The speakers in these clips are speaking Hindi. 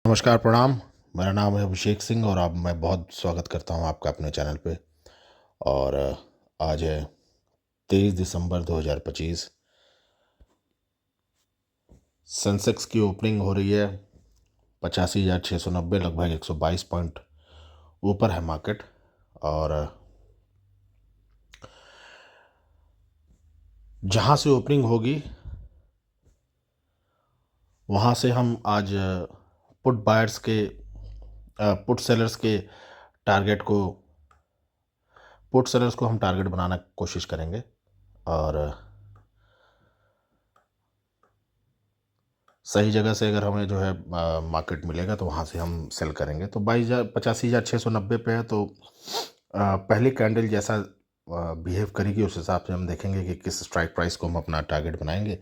नमस्कार, प्रणाम। मेरा नाम है अभिषेक सिंह और अब मैं बहुत स्वागत करता हूँ आपका अपने चैनल पे। और आज है 23 दिसंबर 2025। सेंसेक्स की ओपनिंग हो रही है 85,690, लगभग 122 पॉइंट ऊपर है मार्केट। और जहाँ से ओपनिंग होगी वहाँ से हम आज पुट बायर्स के पुट सेलर्स के टारगेट को पुट सेलर्स को हम टारगेट बनाना कोशिश करेंगे। और सही जगह से अगर हमें जो है मार्केट मिलेगा तो वहाँ से हम सेल करेंगे। तो 85,690 पे है तो पहली कैंडल जैसा बिहेव करेगी उस हिसाब से हम देखेंगे कि किस स्ट्राइक प्राइस को हम अपना टारगेट बनाएंगे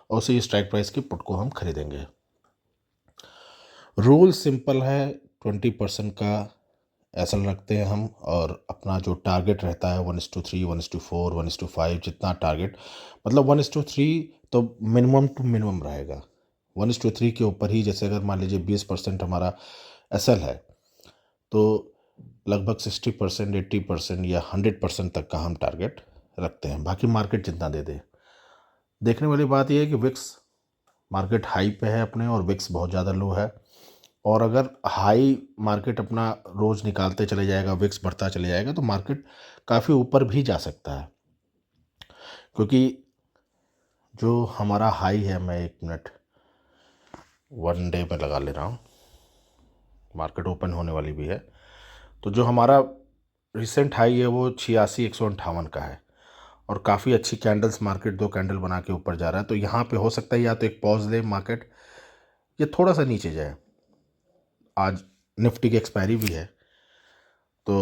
और उसी स्ट्राइक प्राइस की पुट को हम खरीदेंगे। रूल सिंपल है, 20% का एसल रखते हैं हम और अपना जो टारगेट रहता है 1:3, 1:4, 1:5, जितना टारगेट मतलब 1:3 तो मिनिमम टू मिनिमम रहेगा। 1:3 के ऊपर ही, जैसे अगर मान लीजिए 20% हमारा एसल है तो लगभग 60%, 80% या 100% तक का हम टारगेट रखते हैं। बाकी मार्केट जितना दे दे। देखने वाली बात यह है कि विक्स मार्केट हाई पे है अपने और विक्स बहुत ज़्यादा लो है। और अगर हाई मार्केट अपना रोज निकालते चले जाएगा, विक्स बढ़ता चले जाएगा तो मार्केट काफ़ी ऊपर भी जा सकता है। क्योंकि जो हमारा हाई है, मैं एक मिनट 1 डे में लगा ले रहा हूँ, मार्केट ओपन होने वाली भी है। तो जो हमारा रिसेंट हाई है वो 86,158 का है और काफ़ी अच्छी कैंडल्स मार्केट 2 कैंडल बना के ऊपर जा रहा है। तो यहाँ पे हो सकता है या तो एक पॉज ले मार्केट या थोड़ा सा नीचे जाए। आज निफ्टी की एक्सपायरी भी है तो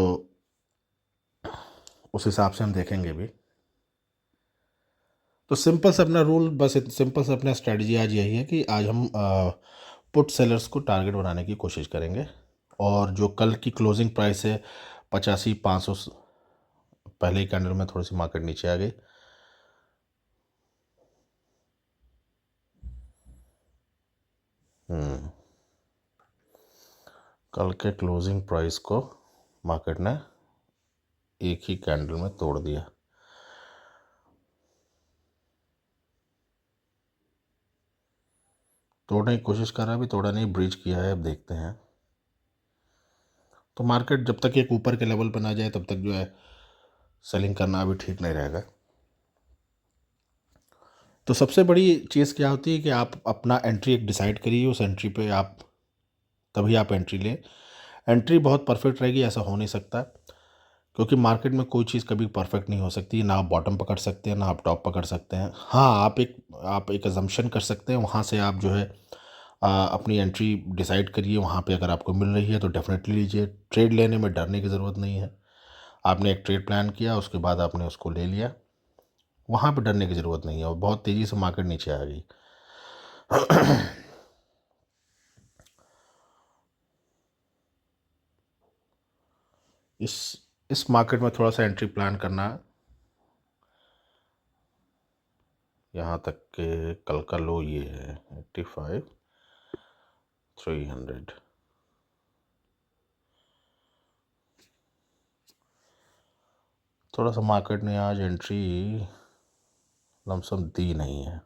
उस हिसाब से हम देखेंगे भी। तो सिंपल से अपना रूल, बस सिंपल से अपना स्ट्रेटजी आज यही है कि आज हम पुट सेलर्स को टारगेट बनाने की कोशिश करेंगे। और जो कल की क्लोजिंग प्राइस है 85,500, पहले ही कैंडल में थोड़ी सी मार्केट नीचे आ गई। कल के क्लोजिंग प्राइस को मार्केट ने एक ही कैंडल में तोड़ दिया। तोड़ने की कोशिश कर रहा है, अभी तोड़ा नहीं, ब्रीच किया है। अब देखते हैं। तो मार्केट जब तक एक ऊपर के लेवल पर ना जाए तब तक जो है सेलिंग करना अभी ठीक नहीं रहेगा। तो सबसे बड़ी चीज़ क्या होती है कि आप अपना एंट्री एक डिसाइड करिए, उस एंट्री पे आप तभी आप एंट्री लें। एंट्री बहुत परफेक्ट रहेगी ऐसा हो नहीं सकता, क्योंकि मार्केट में कोई चीज़ कभी परफेक्ट नहीं हो सकती। ना आप बॉटम पकड़ सकते हैं ना आप टॉप पकड़ सकते हैं। हाँ, आप एक अजम्पशन कर सकते हैं, वहाँ से आप जो है अपनी एंट्री डिसाइड करिए। वहाँ पे अगर आपको मिल रही है तो डेफिनेटली लीजिए। ट्रेड लेने में डरने की ज़रूरत नहीं है। आपने एक ट्रेड प्लान किया, उसके बाद आपने उसको ले लिया, वहाँ पे डरने की ज़रूरत नहीं है। और बहुत तेज़ी से मार्केट नीचे आ गई। इस इस मार्केट में थोड़ा सा एंट्री प्लान करना, यहाँ तक के कल का लो ये है 85,300। थोड़ा सा मार्केट ने आज एंट्री लमसम दी नहीं है।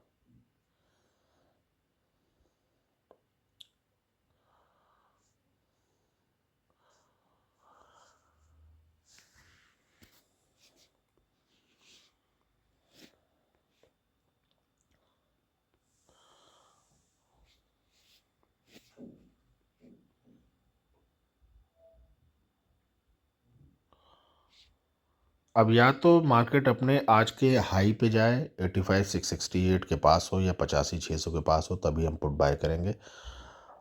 अब या तो मार्केट अपने आज के हाई पे जाए, 85,668 के पास हो या 85,600 के पास हो, तभी हम पुट बाय करेंगे।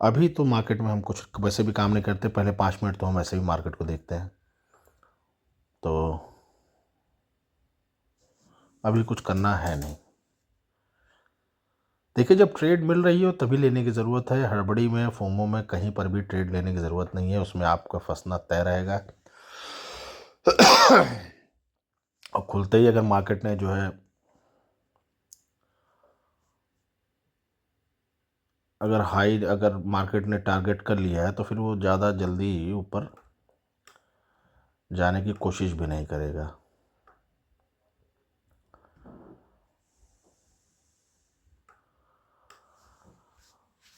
अभी तो मार्केट में हम कुछ वैसे भी काम नहीं करते, पहले 5 मिनट तो हम ऐसे ही मार्केट को देखते हैं। तो अभी कुछ करना है नहीं। देखिए, जब ट्रेड मिल रही हो तभी लेने की ज़रूरत है। हड़बड़ी में, फोमो में कहीं पर भी ट्रेड लेने की ज़रूरत नहीं है, उसमें आपका फंसना तय रहेगा। और खुलते ही अगर मार्केट ने जो है अगर हाई अगर मार्केट ने टारगेट कर लिया है तो फिर वो ज़्यादा जल्दी ऊपर जाने की कोशिश भी नहीं करेगा।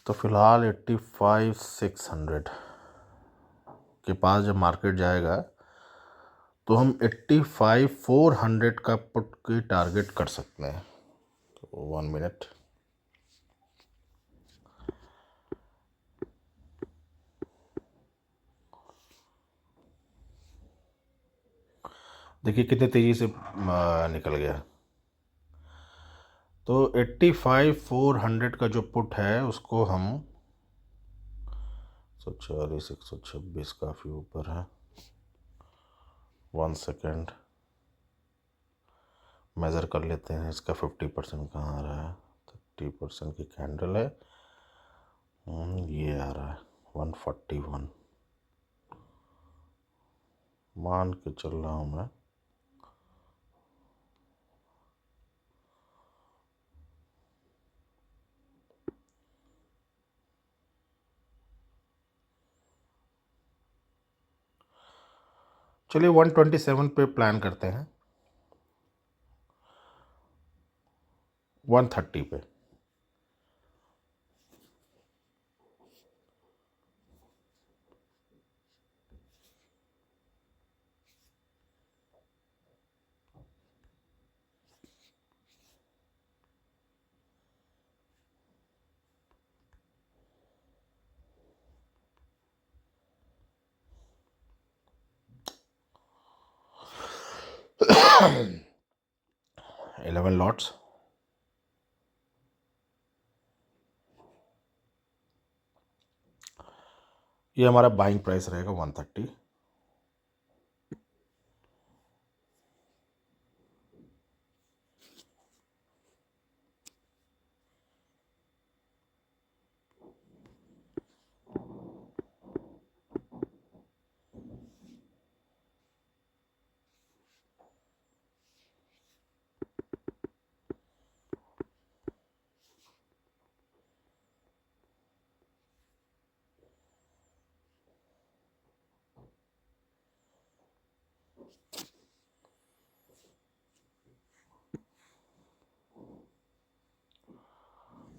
तो फिलहाल 85,600 के पास जब मार्केट जाएगा तो हम 85,400 का पुट की टारगेट कर सकते हैं। तो 1 मिनट, देखिए कितने तेज़ी से निकल गया। तो 85,400 का जो पुट है उसको हम 140, 126 काफ़ी ऊपर है। 1 सेकेंड मेज़र कर लेते हैं इसका 50% कहाँ आ रहा है। 30% की कैंडल है, ये आ रहा है 141 मान के चल रहा हूँ मैं। चलिए 127 पे प्लान करते हैं, 130 पे। इलेवन लॉट्स, ये हमारा बाइंग प्राइस रहेगा 130।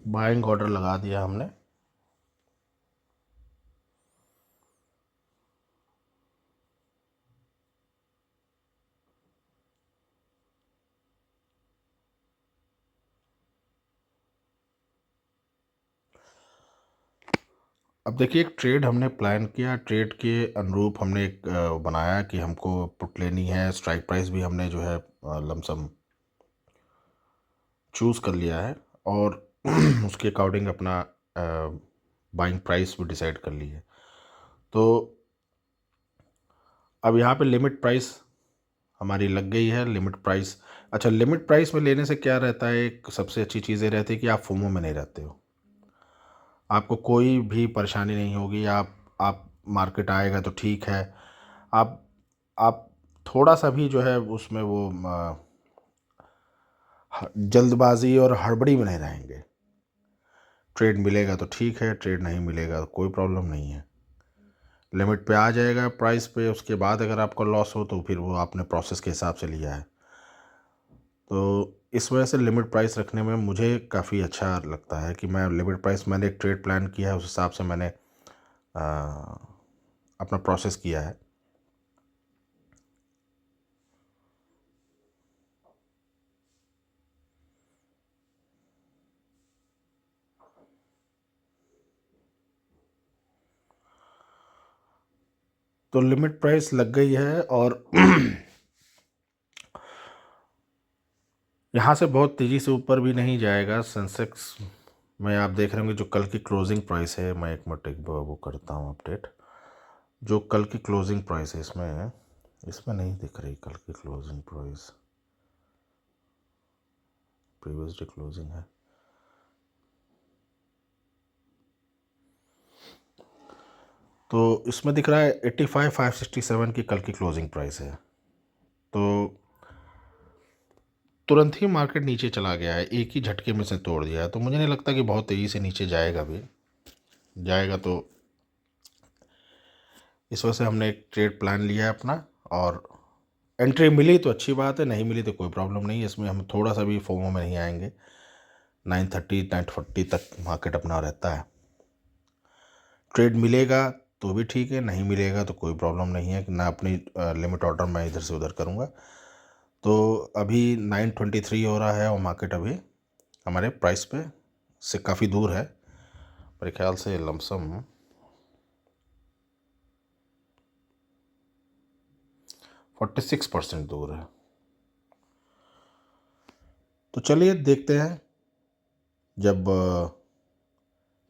बाइंग ऑर्डर लगा दिया हमने। अब देखिए एक ट्रेड हमने प्लान किया, ट्रेड के अनुरूप हमने एक बनाया कि हमको पुट लेनी है। स्ट्राइक प्राइस भी हमने जो है लमसम चूज़ कर लिया है और उसके अकॉर्डिंग अपना बाइंग प्राइस भी डिसाइड कर ली है। तो अब यहाँ पे लिमिट प्राइस हमारी लग गई है। लिमिट प्राइस, अच्छा लिमिट प्राइस में लेने से क्या रहता है, एक सबसे अच्छी चीज़ ये रहती है कि आप फोमो में नहीं रहते हो, आपको कोई भी परेशानी नहीं होगी। आप मार्केट आएगा तो ठीक है, आप आप थोड़ा सा भी जो है उसमें वो जल्दबाजी और हड़बड़ी में नहीं रहेंगे। ट्रेड मिलेगा तो ठीक है, ट्रेड नहीं मिलेगा तो कोई प्रॉब्लम नहीं है। लिमिट पे आ जाएगा प्राइस पे, उसके बाद अगर आपका लॉस हो तो फिर वो आपने प्रोसेस के हिसाब से लिया है। तो इस वजह से लिमिट प्राइस रखने में मुझे काफ़ी अच्छा लगता है कि मैं लिमिट प्राइस, मैंने एक ट्रेड प्लान किया है, उस हिसाब से मैंने अपना प्रोसेस किया है। तो लिमिट प्राइस लग गई है और यहाँ से बहुत तेज़ी से ऊपर भी नहीं जाएगा। सेंसेक्स में आप देख रहे होंगे जो कल की क्लोजिंग प्राइस है, मैं एक मिनट एक वो करता हूँ अपडेट। जो कल की क्लोजिंग प्राइस है इसमें नहीं दिख रही कल की closing price, previous day closing है। तो इसमें दिख रहा है 85,567 की कल की क्लोजिंग प्राइस है। तो तुरंत ही मार्केट नीचे चला गया है, एक ही झटके में से तोड़ दिया है। तो मुझे नहीं लगता कि बहुत तेज़ी से नीचे जाएगा भी। जाएगा। तो इस वजह से हमने एक ट्रेड प्लान लिया है अपना, और एंट्री मिली तो अच्छी बात है, नहीं मिली तो कोई प्रॉब्लम नहीं है, इसमें हम थोड़ा सा भी फोमो में नहीं आएंगे। 930 940 तक मार्केट अपना रहता है। ट्रेड मिलेगा तो भी ठीक है, नहीं मिलेगा तो कोई प्रॉब्लम नहीं है कि ना अपनी लिमिट ऑर्डर मैं इधर से उधर करूँगा। तो अभी 923 हो रहा है और मार्केट अभी हमारे प्राइस पे से काफ़ी दूर है, मेरे ख्याल से लमसम 46% दूर है। तो चलिए देखते हैं, जब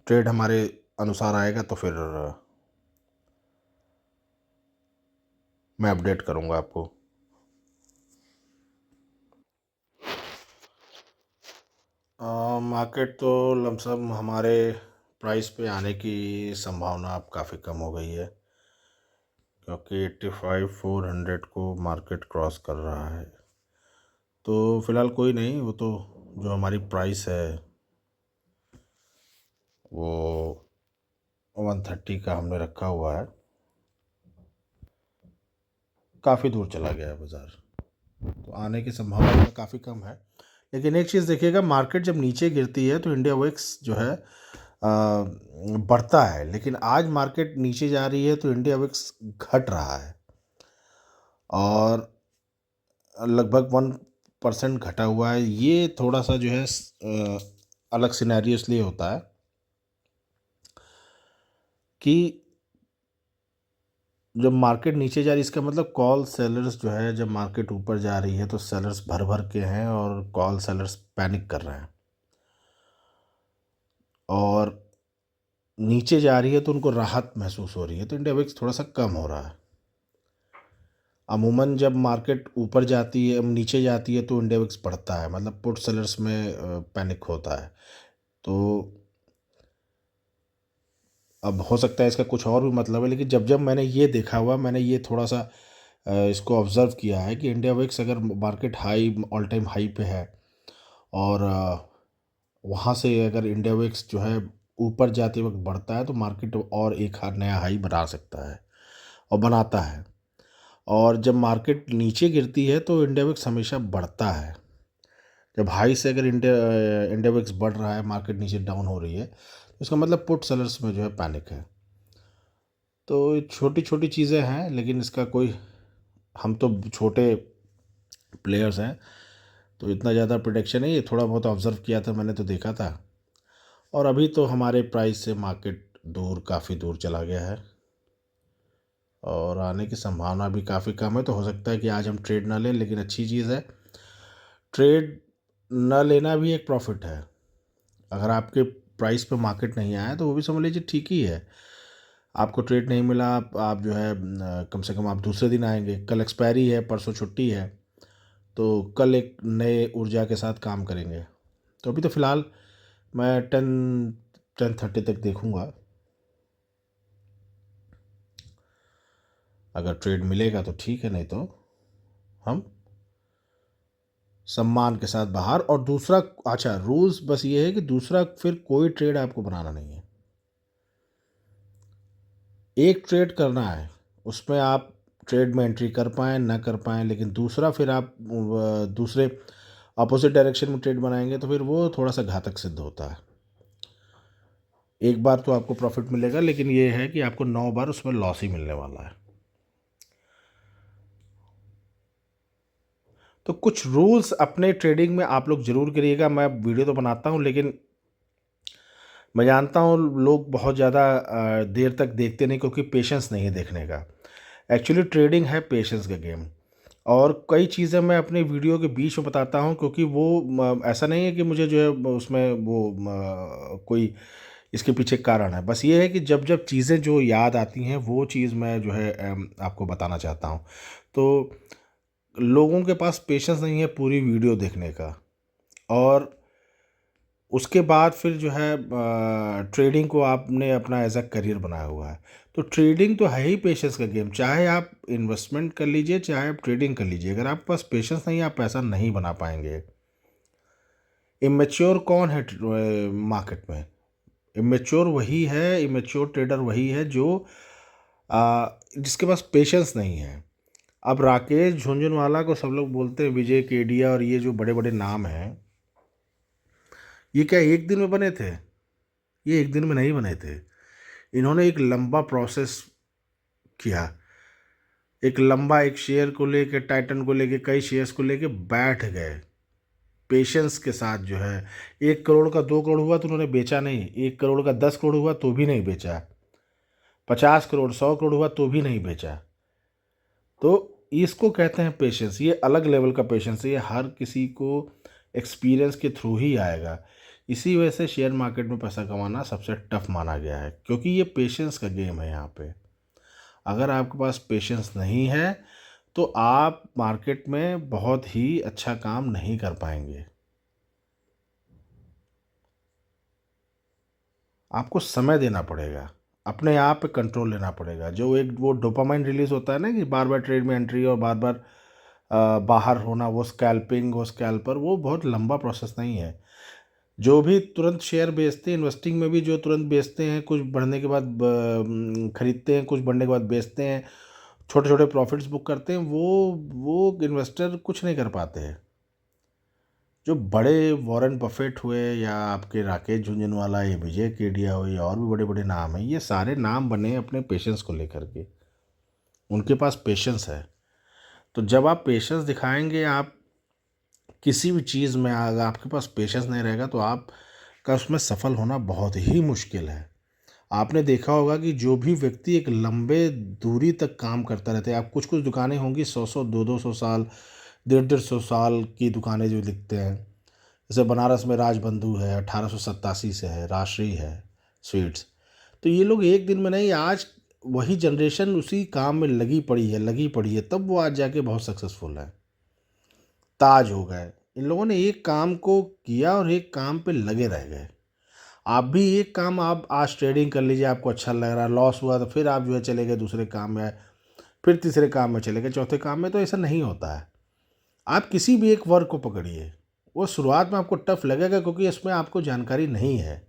ट्रेड हमारे अनुसार आएगा तो फिर मैं अपडेट करूंगा आपको। मार्केट तो लमसम हमारे प्राइस पे आने की संभावना अब काफ़ी कम हो गई है, क्योंकि 85 400 को मार्केट क्रॉस कर रहा है। तो फ़िलहाल कोई नहीं, वो तो जो हमारी प्राइस है वो 130 का हमने रखा हुआ है। काफ़ी दूर चला गया है बाज़ार, तो आने की संभावना काफ़ी कम है। लेकिन एक चीज़ देखिएगा, मार्केट जब नीचे गिरती है तो इंडिया विक्स जो है बढ़ता है, लेकिन आज मार्केट नीचे जा रही है तो इंडिया विक्स घट रहा है, और लगभग 1% घटा हुआ है। ये थोड़ा सा जो है अलग सिनेरियो इसलिए होता है कि जब मार्केट नीचे जा रही है, इसका मतलब कॉल सेलर्स जो है, जब मार्केट ऊपर जा रही है तो सेलर्स भर भर के हैं और कॉल सेलर्स पैनिक कर रहे हैं, और नीचे जा रही है तो उनको राहत महसूस हो रही है, तो इंडिया विक्स थोड़ा सा कम हो रहा है। अमूमन जब मार्केट ऊपर जाती है, नीचे जाती है तो इंडिया विक्स बढ़ता है, मतलब पुट सेलर्स में पैनिक होता है। तो अब हो सकता है इसका कुछ और भी मतलब है, लेकिन जब जब मैंने ये देखा हुआ, मैंने ये थोड़ा सा इसको ऑब्ज़र्व किया है कि इंडिया विक्स अगर market high all time high पे है, और वहाँ से अगर इंडिया विक्स जो है ऊपर जाते वक्त बढ़ता है, तो मार्केट और एक नया हाई बना सकता है और बनाता है। और जब मार्केट नीचे गिरती है तो इंडिया विक्स हमेशा बढ़ता है। जब हाई से अगर इंडिया विक्स बढ़ रहा है, मार्केट नीचे डाउन हो रही है, तो इसका मतलब पुट सेलर्स में जो है पैनिक है। तो छोटी छोटी चीज़ें हैं, लेकिन इसका कोई, हम तो छोटे प्लेयर्स हैं, तो इतना ज़्यादा प्रोटेक्शन नहीं, ये थोड़ा बहुत ऑब्ज़र्व किया था मैंने, तो देखा था। और अभी तो हमारे प्राइस से मार्केट दूर, काफ़ी दूर चला गया है, और आने की संभावना भी काफ़ी कम है। तो हो सकता है कि आज हम ट्रेड ना लें, लेकिन अच्छी चीज़ है, ट्रेड न लेना भी एक प्रॉफिट है। अगर आपके प्राइस पे मार्केट नहीं आया तो वो भी समझ लीजिए ठीक ही है। आपको ट्रेड नहीं मिला, आप जो है कम से कम आप दूसरे दिन आएंगे, कल एक्सपायरी है, परसों छुट्टी है, तो कल एक नए ऊर्जा के साथ काम करेंगे। तो अभी तो फ़िलहाल मैं 10-10:30 तक देखूंगा, अगर ट्रेड मिलेगा तो ठीक है, नहीं तो हम सम्मान के साथ बाहर। और दूसरा, अच्छा रूल्स बस ये है कि दूसरा फिर कोई ट्रेड आपको बनाना नहीं है, एक ट्रेड करना है, उसमें आप ट्रेड में एंट्री कर पाएँ ना कर पाएँ, लेकिन दूसरा फिर आप दूसरे अपोजिट डायरेक्शन में ट्रेड बनाएंगे तो फिर वो थोड़ा सा घातक सिद्ध होता है। एक बार तो आपको प्रॉफिट मिलेगा, लेकिन ये है कि आपको 9 बार उसमें लॉस ही मिलने वाला है। तो कुछ रूल्स अपने ट्रेडिंग में आप लोग ज़रूर करिएगा। मैं वीडियो तो बनाता हूँ, लेकिन मैं जानता हूँ लोग बहुत ज़्यादा देर तक देखते नहीं, क्योंकि पेशेंस नहीं है देखने का। एक्चुअली ट्रेडिंग है पेशेंस का गेम, और कई चीज़ें मैं अपने वीडियो के बीच में बताता हूँ, क्योंकि वो ऐसा नहीं है कि मुझे जो है उसमें वो कोई इसके पीछे कारण है। बस ये है कि जब जब चीज़ें जो याद आती हैं वो चीज़ मैं जो है आपको बताना चाहता हूँ। तो लोगों के पास पेशेंस नहीं है पूरी वीडियो देखने का, और उसके बाद फिर जो है ट्रेडिंग को आपने अपना एज अ करियर बनाया हुआ है। तो ट्रेडिंग तो है ही पेशेंस का गेम, चाहे आप इन्वेस्टमेंट कर लीजिए, चाहे आप ट्रेडिंग कर लीजिए, अगर आपके पास पेशेंस नहीं है आप पैसा नहीं बना पाएंगे। इमेच्योर कौन है मार्केट में? इमेच्योर वही है, इमेच्योर ट्रेडर वही है जो जिसके पास पेशेंस नहीं है। अब राकेश झुनझुनवाला को सब लोग बोलते हैं, विजय केडिया और ये जो बड़े बड़े नाम हैं, ये क्या एक दिन में बने थे? ये एक दिन में नहीं बने थे। इन्होंने एक लंबा प्रोसेस किया, एक लंबा, एक शेयर को लेके, टाइटन को लेके, कई शेयर्स को लेके बैठ गए पेशेंस के साथ जो है। 1 करोड़ का 2 करोड़ हुआ तो उन्होंने बेचा नहीं, 1 करोड़ का 10 करोड़ हुआ तो भी नहीं बेचा, 50 करोड़ 100 करोड़ हुआ तो भी नहीं बेचा। तो इसको कहते हैं पेशेंस। ये अलग लेवल का पेशेंस है, ये हर किसी को एक्सपीरियंस के थ्रू ही आएगा। इसी वजह से शेयर मार्केट में पैसा कमाना सबसे टफ माना गया है, क्योंकि ये पेशेंस का गेम है यहाँ पे। अगर आपके पास पेशेंस नहीं है तो आप मार्केट में बहुत ही अच्छा काम नहीं कर पाएंगे। आपको समय देना पड़ेगा, अपने आप पे कंट्रोल लेना पड़ेगा। जो एक वो डोपामाइन रिलीज होता है ना, कि बार बार ट्रेड में एंट्री और बार बार बाहर होना, वो स्कैल्पिंग, वो स्कैल्पर, वो बहुत लंबा प्रोसेस नहीं है। जो भी तुरंत शेयर बेचते हैं, इन्वेस्टिंग में भी जो तुरंत बेचते हैं, कुछ बढ़ने के बाद खरीदते हैं, कुछ बढ़ने के बाद बेचते हैं, छोटे छोटे प्रॉफिट्स बुक करते हैं, वो इन्वेस्टर कुछ नहीं कर पाते हैं। जो बड़े वॉरेन बफेट हुए, या आपके राकेश झुनझुनवाला, या विजय केडिया हो, या और भी बड़े बड़े नाम हैं, ये सारे नाम बने अपने पेशेंस को लेकर के। उनके पास पेशेंस है। तो जब आप पेशेंस दिखाएंगे, आप किसी भी चीज़ में अगर आपके पास पेशेंस नहीं रहेगा तो आप का उसमें सफल होना बहुत ही मुश्किल है। आपने देखा होगा कि जो भी व्यक्ति एक लंबे दूरी तक काम करता रहता है, आप कुछ कुछ दुकानें होंगी 100 100 200 साल, 150 150 साल की दुकानें जो लिखते हैं। जैसे बनारस में राजबंधु है, 1887 से है, राजश्री है स्वीट्स। तो ये लोग एक दिन में नहीं, आज वही जनरेशन उसी काम में लगी पड़ी है, तब वो आज जाके बहुत सक्सेसफुल है। ताज हो गए, इन लोगों ने एक काम को किया और एक काम पे लगे रह गए। आप भी एक काम, आप आज ट्रेडिंग कर लीजिए, आपको अच्छा लग रहा है, लॉस हुआ तो फिर आप जो है चले गए दूसरे काम में, फिर तीसरे काम में चले गए, चौथे काम में। तो ऐसा नहीं होता है। आप किसी भी एक वर्क को पकड़िए, वो शुरुआत में आपको टफ लगेगा, क्योंकि इसमें आपको जानकारी नहीं है,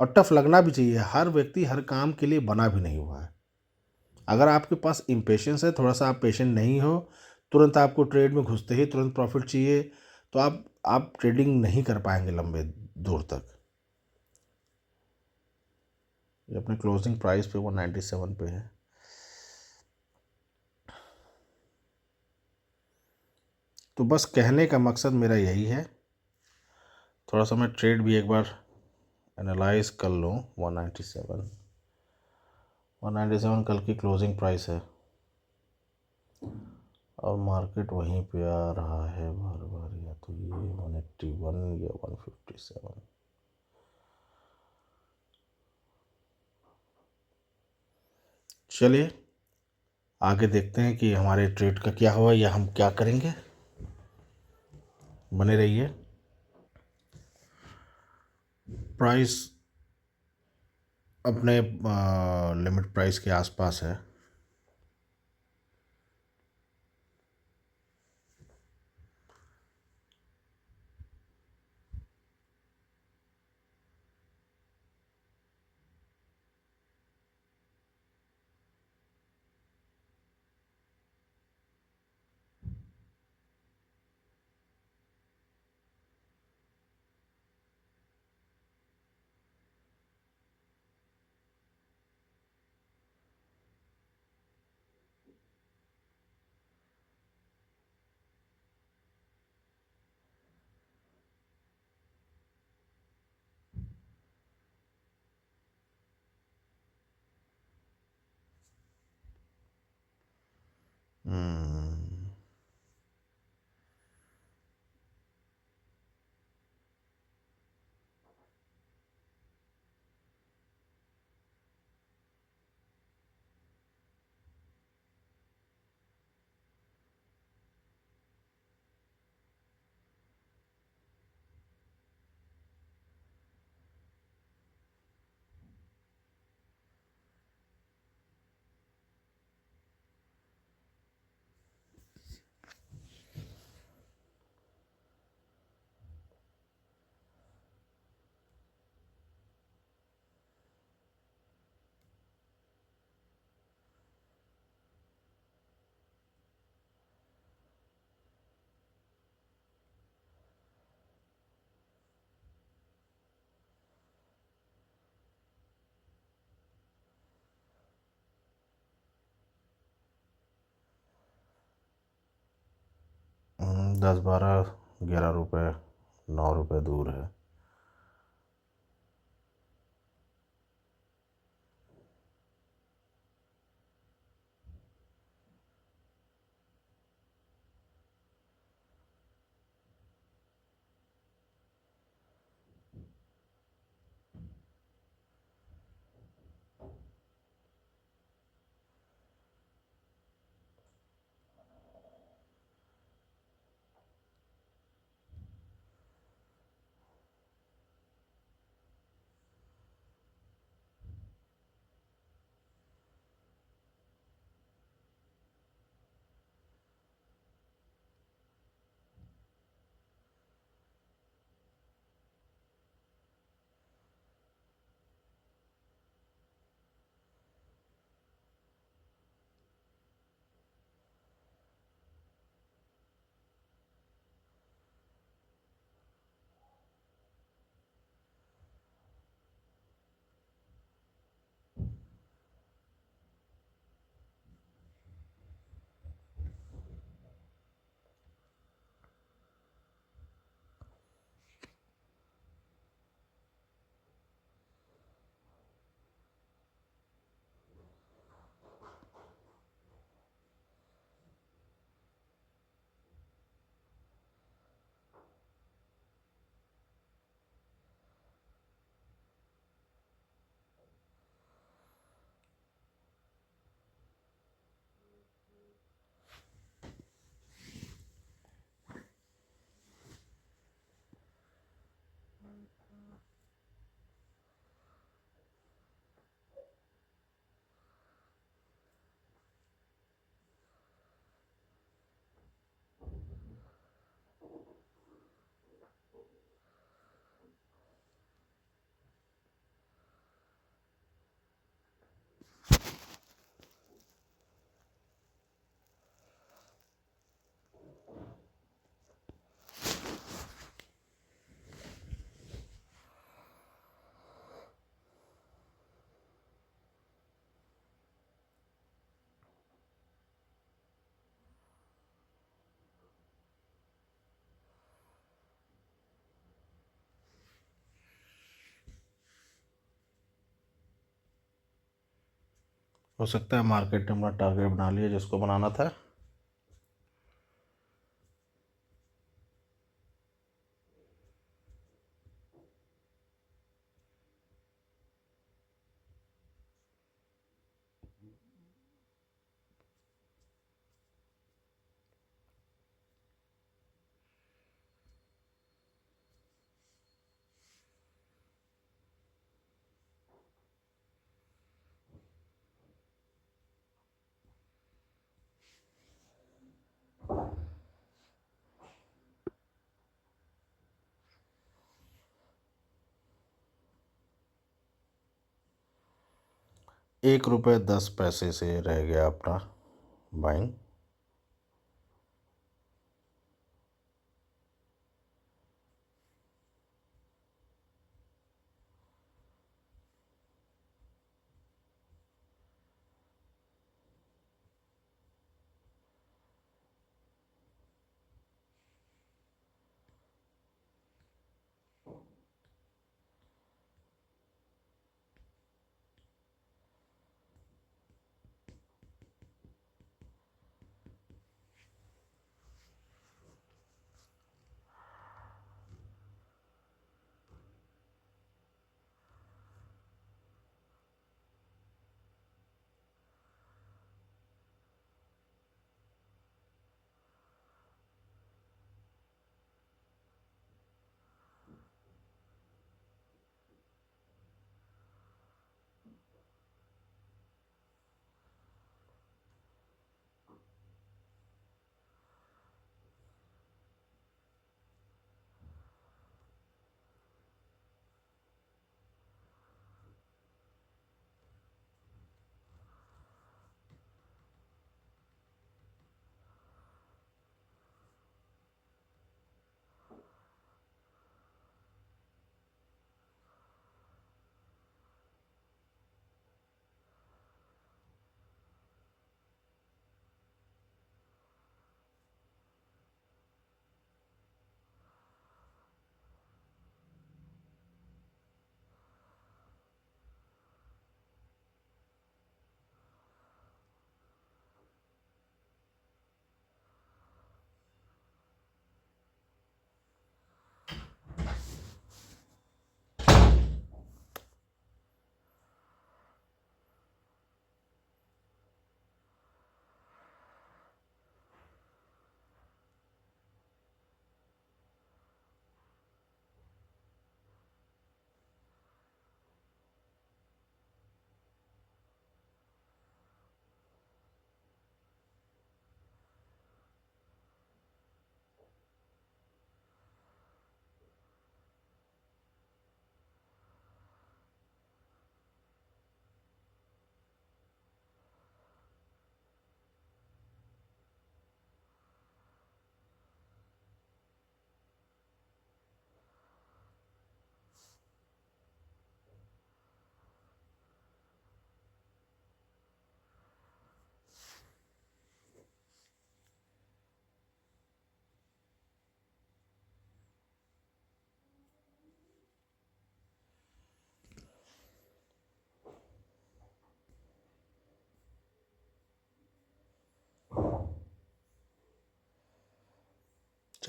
और टफ लगना भी चाहिए। हर व्यक्ति हर काम के लिए बना भी नहीं हुआ है। अगर आपके पास इम्पेशेंस है, थोड़ा सा आप पेशेंट नहीं हो, तुरंत आपको ट्रेड में घुसते ही तुरंत प्रॉफिट चाहिए, तो आप ट्रेडिंग नहीं कर पाएंगे लंबे दूर तक। ये अपने क्लोजिंग प्राइस पे 197 पे है। तो बस कहने का मकसद मेरा यही है, थोड़ा सा मैं ट्रेड भी एक बार एनालाइज कर लूँ। 197 कल की क्लोजिंग प्राइस है, और मार्केट वहीं पे आ रहा है बार बार, या तो ये 181 या 157। चलिए आगे देखते हैं कि हमारे ट्रेड का क्या हुआ, या हम क्या करेंगे। बने रहिए। प्राइस अपने लिमिट प्राइस के आसपास है। 10 12 11 रुपये 9 रुपये दूर है। हो सकता है मार्केट ने अपना टारगेट बना लिया जिसको बनाना था। ₹1.10 से रह गया अपना बाइंग।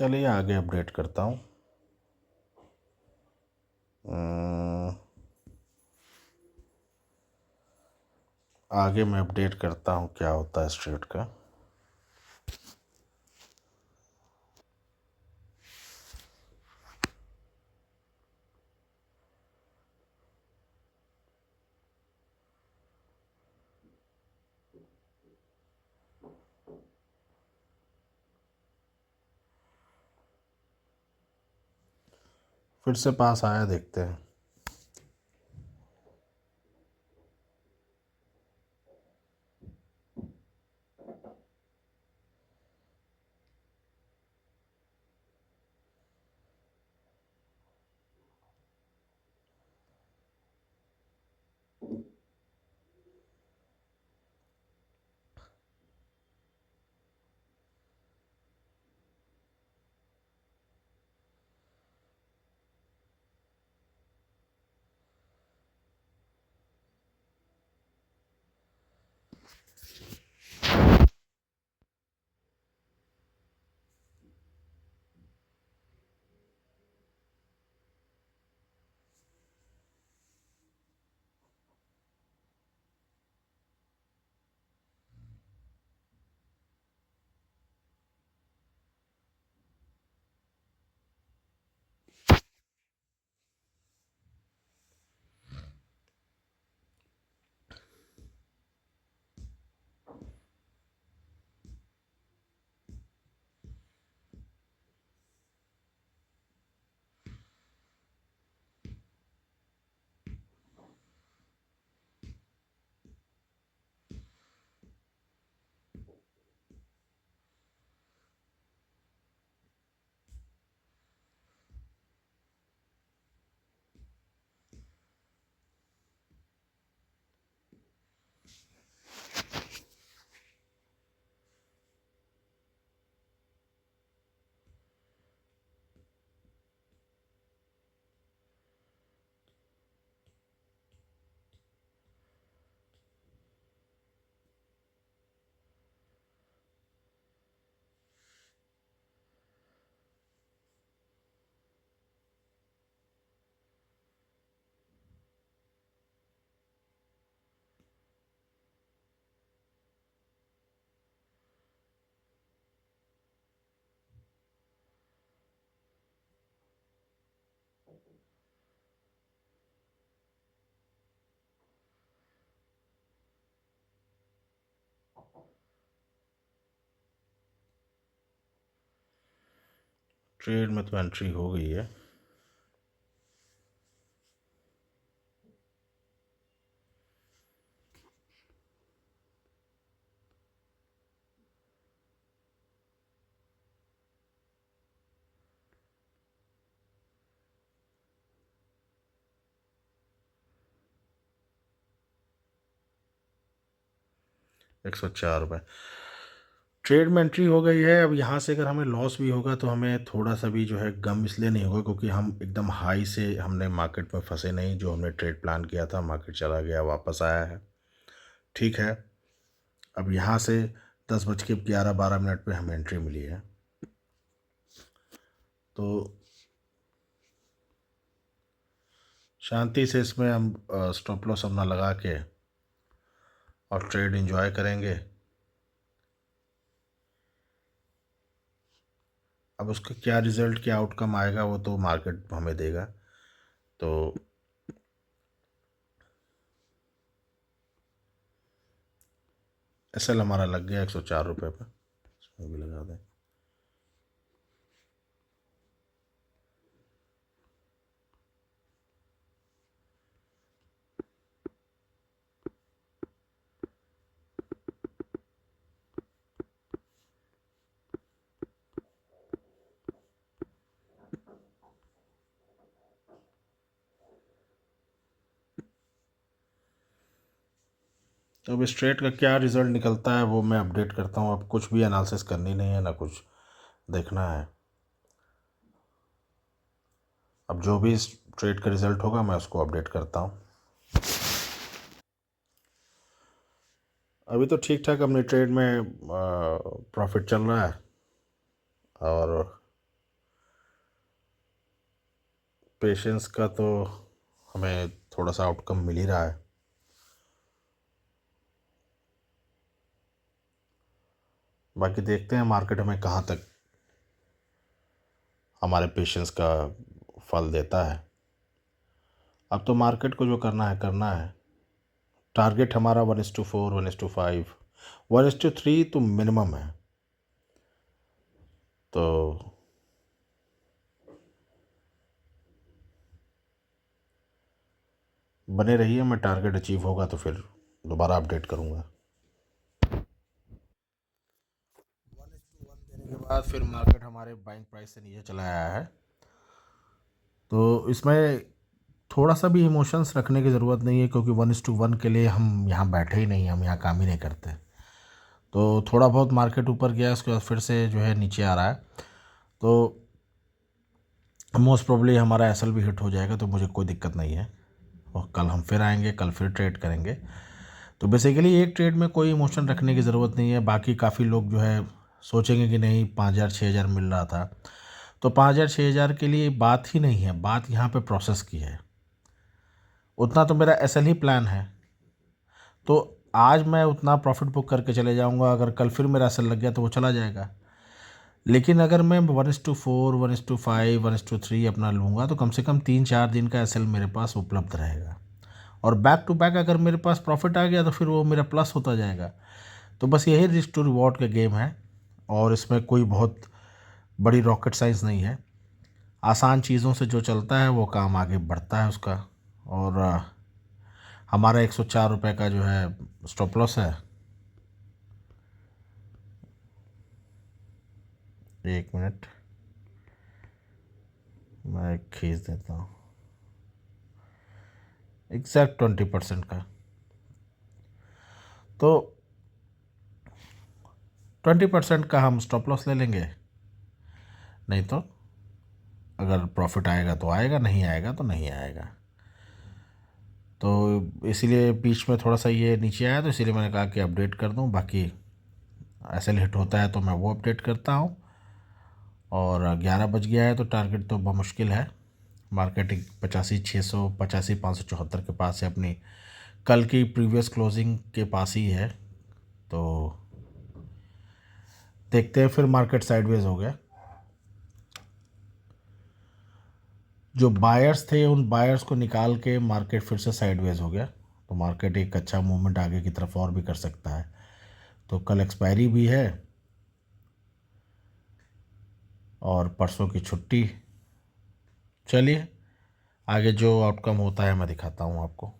चलिए आगे अपडेट करता हूँ। आगे मैं अपडेट करता हूँ क्या होता है इस ट्रेड का। फिर से पास आया, देखते हैं। ट्रेड में तो एंट्री हो गई है। $104। ट्रेड में एंट्री हो गई है। अब यहाँ से अगर हमें लॉस भी होगा तो हमें थोड़ा सा भी जो है गम इसलिए नहीं होगा क्योंकि हम एकदम हाई से हमने मार्केट में फंसे नहीं। जो हमने ट्रेड प्लान किया था, मार्केट चला गया, वापस आया है, ठीक है। अब यहाँ से 10:11-12 पे हमें एंट्री मिली है, तो शांति से इसमें हम स्टॉप लॉस अपना लगा के और ट्रेड एंजॉय करेंगे। अब उसका क्या रिज़ल्ट, क्या आउटकम आएगा वो तो मार्केट हमें देगा। तो एसएल हमारा लग गया ₹104 पे, इसमें भी लगा दें। तो अब इस ट्रेड का क्या रिज़ल्ट निकलता है वो मैं अपडेट करता हूँ। अब कुछ भी एनालिसिस करनी नहीं है, ना कुछ देखना है। अब जो भी इस ट्रेड का रिज़ल्ट होगा मैं उसको अपडेट करता हूँ। अभी तो ठीक ठाक अपनी ट्रेड में प्रॉफिट चल रहा है। और पेशेंस का तो हमें थोड़ा सा आउटकम मिल ही रहा है। बाकी देखते हैं मार्केट हमें कहाँ तक हमारे पेशेंस का फल देता है। अब तो मार्केट को जो करना है करना है। टारगेट हमारा 1:4, 1:5, 1:3 तो मिनिमम है। तो बने रहिए, मैं टारगेट अचीव होगा तो फिर दोबारा अपडेट करूँगा। 1:1 देने के बाद फिर मार्केट हमारे बाइंग प्राइस से नीचे चला आया है। तो इसमें थोड़ा सा भी इमोशंस रखने की ज़रूरत नहीं है, क्योंकि 1:1 के लिए हम यहाँ बैठे ही नहीं, हम यहाँ काम ही नहीं करते। तो थोड़ा बहुत मार्केट ऊपर गया, उसके बाद फिर से जो है नीचे आ रहा है। तो मोस्ट प्रोबेबली हमारा एसएल भी हिट हो जाएगा, तो मुझे कोई दिक्कत नहीं है। और कल हम फिर आएंगे, कल फिर ट्रेड करेंगे। तो बेसिकली एक ट्रेड में कोई इमोशन रखने की ज़रूरत नहीं है। बाकी काफ़ी लोग जो है सोचेंगे कि नहीं 5,000 6,000 मिल रहा था, तो 5,000 6,000 के लिए बात ही नहीं है, बात यहाँ पे प्रोसेस की है। उतना तो मेरा एसएल ही प्लान है। तो आज मैं उतना प्रॉफिट बुक करके चले जाऊंगा, अगर कल फिर मेरा एसएल लग गया तो वो चला जाएगा। लेकिन अगर मैं 1:4, 1:5, 1:3 अपना लूँगा, तो कम से कम 3-4 दिन का एसएल मेरे पास उपलब्ध रहेगा। और बैक टू बैक अगर मेरे पास प्रॉफिट आ गया तो फिर वो मेरा प्लस होता जाएगा। तो बस यही रिस्क टू रिवॉर्ड का गेम है, और इसमें कोई बहुत बड़ी रॉकेट साइंस नहीं है। आसान चीज़ों से जो चलता है वो काम आगे बढ़ता है उसका। और हमारा 104 रुपये का जो है स्टॉप लॉस है। एक मिनट, मैं खींच देता हूँ एग्जैक्ट 20% का। तो 20% का हम स्टॉप लॉस ले लेंगे। नहीं तो अगर प्रॉफिट आएगा तो आएगा, नहीं आएगा तो नहीं आएगा। तो इसीलिए बीच में थोड़ा सा ये नीचे आया, तो इसीलिए मैंने कहा कि अपडेट कर दूं। बाकी ऐसे हिट होता है तो मैं वो अपडेट करता हूँ। और 11 बज गया है, तो टारगेट तो मुश्किल है। मार्केट 85,600, 85,574 के पास है, अपनी कल की प्रीवियस क्लोजिंग के पास ही है। तो देखते हैं, फिर मार्केट साइडवेज हो गया। जो बायर्स थे उन बायर्स को निकाल के मार्केट फिर से साइडवेज हो गया। तो मार्केट एक अच्छा मूवमेंट आगे की तरफ और भी कर सकता है। तो कल एक्सपायरी भी है और परसों की छुट्टी। चलिए, आगे जो आउटकम होता है मैं दिखाता हूँ आपको।